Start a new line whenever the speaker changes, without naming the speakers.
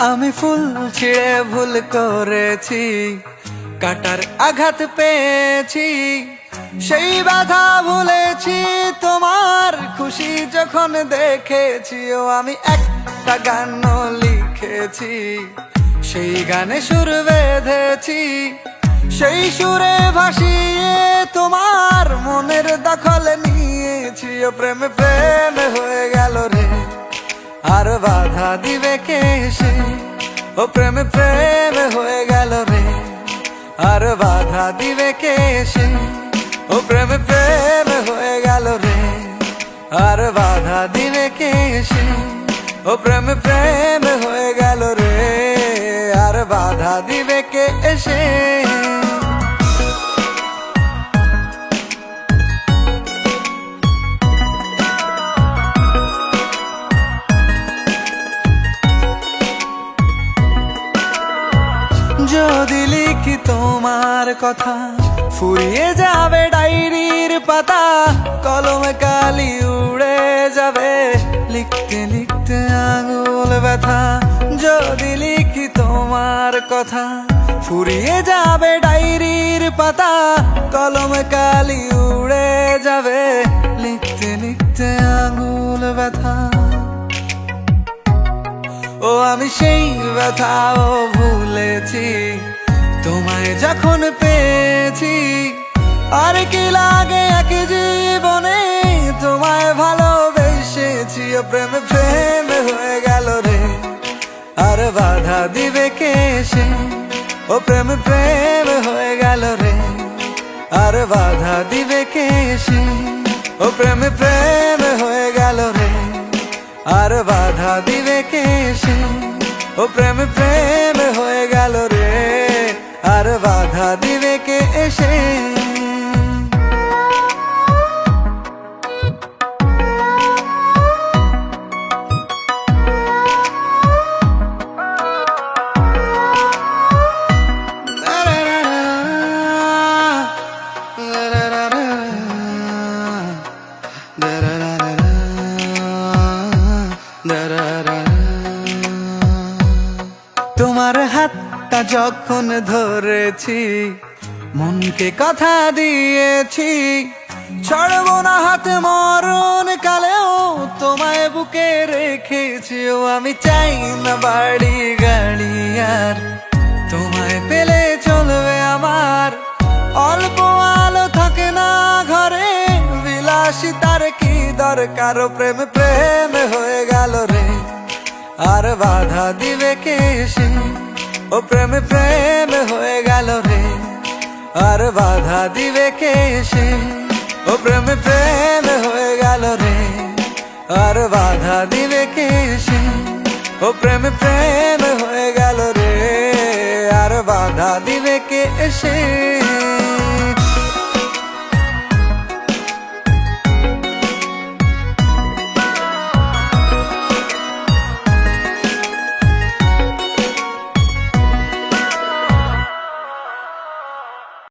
আমি ফুল ছিঁড়ে ভুল করেছি, কাটার আঘাত পেয়েছি, সেই বাধা ভুলেছি তোমার খুশি যখন দেখেছি। ও আমি একটা গান লিখেছি, সেই গানে সুর বেঁধেছি, সেই সুরে ভাসিয়ে তোমার মনের দখল নিয়েছি। ও প্রেমে প্রেমে হয়ে গেল রে, আর বাধা দিবে কে সে? ও প্রেমে প্রেমে হয়ে গেল রে, আর বাধা দিবে কে সে? ও প্রেমে প্রেমে হয়ে গেল রে, আর বাধা দিবে কে সে? ও প্রেমে প্রেমে হয়ে গেল রে, আর বাধা দিবে কে এসে? যদি লিখি তোমার কথা, ফুরিয়ে যাবে ডায়েরির পাতা, কলমে কালি উড়ে যাবে, লিখতে লিখতে আঙুল ব্যথা। যদি লিখি তোমার কথা, ফুরিয়ে যাবে ডায়েরির পাতা, কলমে কালি উড়ে যাবে, লিখতে লিখতে আঙুল ব্যথা। ও আমি সেই ব্যথাও ভুলেছি, তোমায় যখন পেয়েছি। আর কি লাগে এক জীবনে, তোমায় ভালোবেসেছি। ও প্রেমে প্রেমে হয়ে গেল রে, আর বাধা দিবে কে সে? ও প্রেমে প্রেমে হয়ে গেল রে, আর বাধা দিবে কে সে? ও প্রেমে প্রেমে হয়ে গেল রে, আর বাধা দিবে কে সে? ও প্রেমে প্রেমে হয়ে গেল রে, আর বাধা দিবে কে এসে? তোমার হাতটা যখন ধরেছি, মনকে কথা দিয়েছি, ছাড়বো না হাত মরণ কালেও, তোমায় বুকে রেখেছি। ও আমি চাই না বাড়ি গাড়ি আর, তোমায় পেলে চলবে আমার। অল্প আলো থাকে না ঘরে, বিলাসিতার কি দরকার? ও প্রেমে প্রেমে হয়ে গেল রে, আর বাধা দিবে কে সে? ও প্রেমে প্রেমে হয়ে গেল রে, আর বাধা দিবে কে সে? ও প্রেমে প্রেমে হয়ে গেল রে, আর বাধা দিবে কে সে? ও প্রেমে প্রেমে হয়ে গেল রে, আর বাধা দিবে কে এসে?